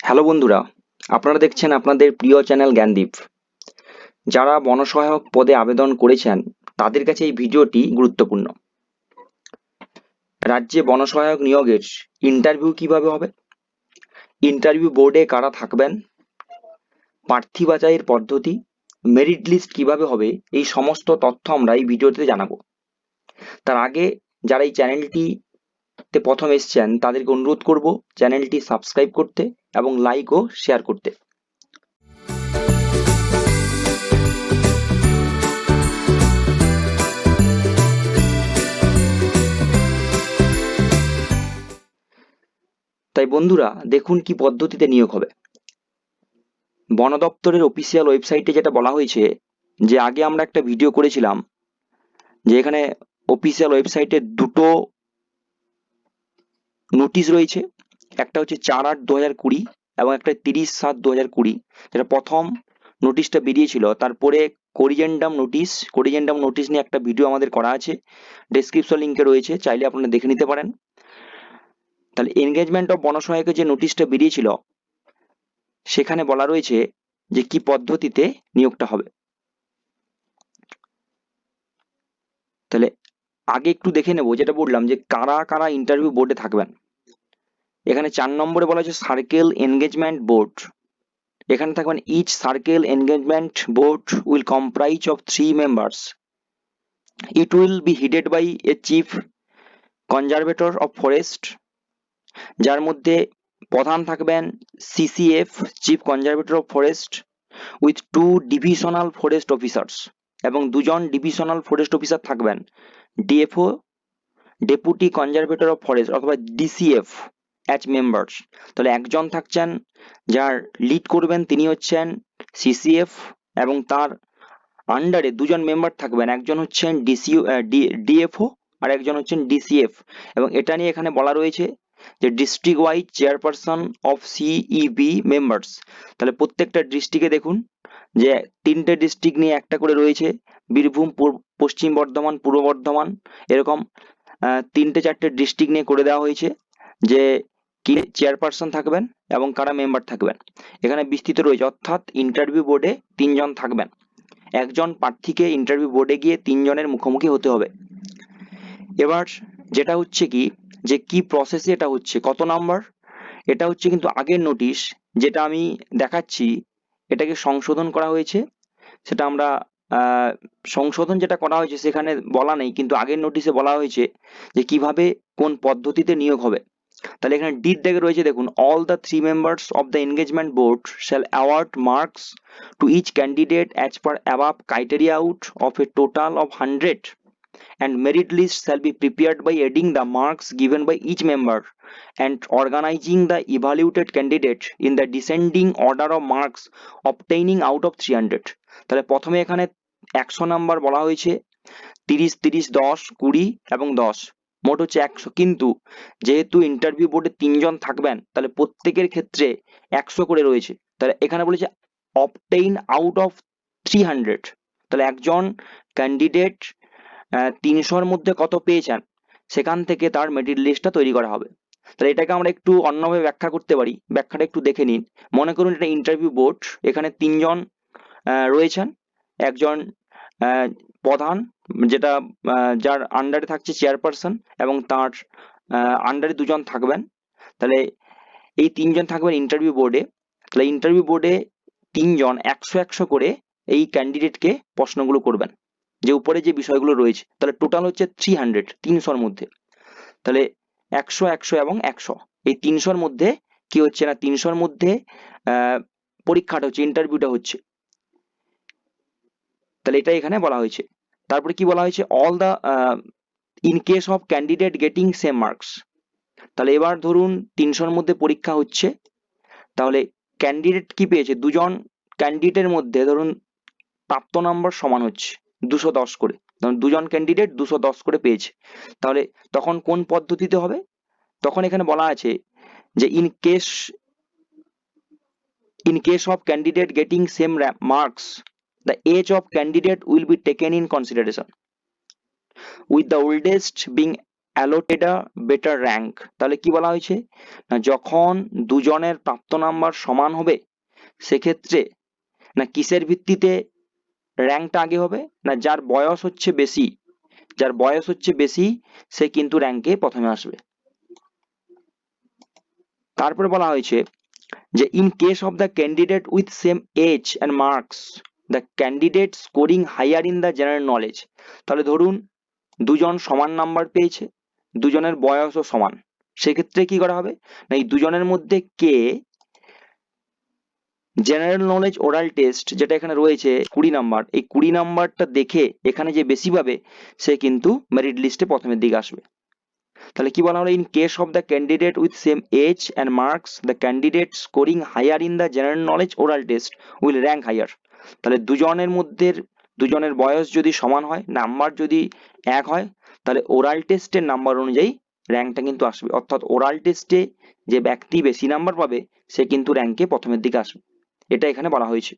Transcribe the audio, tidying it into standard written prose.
Hello বন্ধুরা, আপনারা দেখছেন আপনাদের প্রিয় চ্যানেল জ্ঞানদীপ। যারা বনসহায়ক পদে আবেদন করেছেন তাদের কাছে এই ভিডিওটি গুরুত্বপূর্ণ। রাজ্যে বনসহায়ক নিয়োগের ইন্টারভিউ কিভাবে হবে, ইন্টারভিউ বোর্ডে কারা থাকবেন, প্রার্থী বাছাইয়ের পদ্ধতি, মেরিট লিস্ট কিভাবে হবে, এই সমস্ত তথ্য আমরা এই ভিডিওতে জানাবো। তার আগে যারা এই চ্যানেলটিতে প্রথম এসছেন তাদেরকে অনুরোধ করব চ্যানেলটি সাবস্ক্রাইব করতে এবং লাইক ও শেয়ার করতে। তাই বন্ধুরা দেখুন কি পদ্ধতিতে নিয়োগ হবে। বন দপ্তরের অফিসিয়াল ওয়েবসাইটে যেটা বলা হয়েছে, যে আগে আমরা একটা ভিডিও করেছিলাম যে এখানে অফিসিয়াল ওয়েবসাইটে দুটো নোটিশ রয়েছে, একটা হচ্ছে 4/8/2020 এবং একটা 30/7/2020। যেটা প্রথম নোটিশটা বেরিয়েছিল, তারপরে কোরিজেন্ডাম নোটিশ নিয়ে একটা ভিডিও আমাদের করা আছে, ডেসক্রিপশন লিঙ্কে রয়েছে, চাইলে আপনারা দেখে নিতে পারেন। তাহলে এনগেজমেন্ট অফ বনসহায়কের যে নোটিশটা বেরিয়েছিল সেখানে বলা রয়েছে যে কি পদ্ধতিতে নিয়োগটা হবে। তাহলে আগে একটু দেখে নেব, যেটা বললাম যে কারা কারা ইন্টারভিউ বোর্ডে থাকবেন। এখানে 4 নম্বরে বলা হচ্ছে সার্কেল এনগেজমেন্ট বোর্ড। এখানে থাকবেন each circle engagement board will comprise of 3 members. It will be headed by a chief conservator of forest, যার মধ্যে প্রধান থাকবেন CCF, chief conservator of forest, with 2 divisional forest officers, এবং দুজন ডিভিশনাল ফরেস্ট অফিসার থাকবেন, DFO, deputy conservator of forest অথবা DCF as members. তাহলে একজন থাকছেন যার লিড করবেন তিনি হচ্ছেন সিসিএফ, এবং তার আন্ডারে দুজন মেম্বার থাকবেন, একজন হচ্ছেন ডিএফও আর একজন হচ্ছেন ডিসিএফ। এবং এটা নিয়ে এখানে বলা রয়েছে যে district wise chairperson of CEB members. তাহলে প্রত্যেকটা ডিস্ট্রিক্টে দেখুন যে 3টে ডিস্ট্রিক্ট নিয়ে একটা করে রয়েছে, বীরভূম, পশ্চিম বর্ধমান, পূর্ব বর্ধমান, এরকম 3টে-4টে ডিস্ট্রিক্ট নিয়ে করে দেওয়া হয়েছে যে কি চেয়ারপারসন থাকবেন এবং কারা মেম্বার থাকবেন। এখানে বিস্তৃত রয়েছে, অর্থাৎ ইন্টারভিউ বোর্ডে 3জন থাকবেন। একজন প্রার্থীকে ইন্টারভিউ বোর্ডে গিয়ে 3জনের মুখোমুখি হতে হবে। এবার যেটা হচ্ছে কি, যে কি প্রসেসে এটা হচ্ছে, কত নাম্বার, এটা হচ্ছে কিন্তু আগের নোটিশ যেটা আমি দেখাচ্ছি, এটাকে সংশোধন করা হয়েছে। সেটা আমরা সংশোধন যেটা করা হয়েছে সেখানে বলা নেই, কিন্তু আগের নোটিশে বলা হয়েছে যে কিভাবে কোন পদ্ধতিতে নিয়োগ হবে। তাহলে এখানে ডিড দেখে রয়েছে, দেখুন, all the 3 members of the engagement board shall award marks to each candidate as per above criteria out of a total of 100, and merit list shall be prepared by adding the marks given by each member and organizing the evaluated candidate in the descending order of marks obtaining out of 300। তাহলে প্রথমে এখানে 100 number বলা হয়েছে, 30, 30, 10, 20 এবং 10, মোট হচ্ছে 100। কিন্তু যেহেতু ইন্টারভিউ বোর্ডে 3জন থাকবেন তাহলে প্রত্যেকের ক্ষেত্রে 100 করে রয়েছে। তাহলে এখানে বলেছে অবটেইন আউট অফ 300। তাহলে একজন ক্যান্ডিডেট 300-র মধ্যে কত পেয়েছেন সেখান থেকে তার মেরিট লিস্টটা তৈরি করা হবে। তাহলে এটাকে আমরা একটু অন্যভাবে ব্যাখ্যা করতে পারি, ব্যাখ্যাটা একটু দেখে নিন। মনে করুন এটা ইন্টারভিউ বোর্ড, এখানে 3জন রয়েছেন, একজন প্রধান যেটা যার আন্ডারে থাকছে চেয়ারপারসন, এবং তার আন্ডারে 2জন থাকবেন। তাহলে এই 3জন থাকবেন ইন্টারভিউ বোর্ডে। তাহলে ইন্টারভিউ বোর্ডে 3জন 100-100 করে এই ক্যান্ডিডেটকে প্রশ্নগুলো করবেন, যে উপরে যে বিষয়গুলো রয়েছে। তাহলে টোটাল হচ্ছে 300, 300-র মধ্যে। তাহলে 100, 100 এবং 100, এই 300-র মধ্যে কি হচ্ছে না, 300-র মধ্যে পরীক্ষাটা হচ্ছে, ইন্টারভিউটা হচ্ছে। তাহলে এটা এখানে বলা হয়েছে। তারপরে কি বলা হয়েছে, all the in case of candidate getting same marks. তাহলে এবার ধরুন 300-র মধ্যে পরীক্ষা হচ্ছে, তাহলে ক্যান্ডিডেট কি পেয়েছে, দুজন ক্যান্ডিডেটের মধ্যে ধরুন প্রাপ্ত নাম্বার সমান হচ্ছে 210 করে, ধরুন দুজন ক্যান্ডিডেট 210 করে পেয়েছে। তাহলে তখন কোন পদ্ধতিতে হবে, তখন এখানে বলা আছে যে in case of candidate getting same marks, the age of candidate will be taken in consideration, with the oldest being allotted a better rank। তাহলে কি বলা হয়েছে না যখন দুজনের প্রাপ্ত নাম্বার সমান হবে সেক্ষেত্রে না কিসের ভিত্তিতে র্যাঙ্কটা আগে হবে না যার বয়স হচ্ছে বেশি, যার বয়স হচ্ছে বেশি সে কিন্তু র্যাঙ্কে প্রথমে আসবে। তারপরে বলা হয়েছে যে in case of the candidate with same age and marks the candidate scoring higher in the general knowledge. তাহলে ধরুন দুজন সমান নাম্বার পেয়েছে, দুজনের বয়সও সমান, সেক্ষেত্রে কি করা হবে না এই দুজনের মধ্যে কে জেনারেল নলেজ ওরাল টেস্ট যেটা এখানে রয়েছে 20 নাম্বার, এই 20 নাম্বারটা দেখে এখানে যে বেশি পাবে সে কিন্তু মেরিট লিস্টে প্রথমের দিকে আসবে। তাহলে কি বলা হলো in case of the candidate with same age and marks the candidate scoring higher in the general knowledge oral test will rank higher. তাহলে দুজনের মধ্যে দুজনের বয়স যদি সমান হয়, নাম্বার যদি এক হয়, তাহলে ওরাল টেস্টের নাম্বার অনুযায়ী র্যাঙ্কটা কিন্তু আসবে, অর্থাৎ ওরাল টেস্টে যে ব্যক্তি বেশি নাম্বার পাবে সে কিন্তু র্যাঙ্কে প্রথমের দিকে আসবে, এটা এখানে বলা হয়েছে।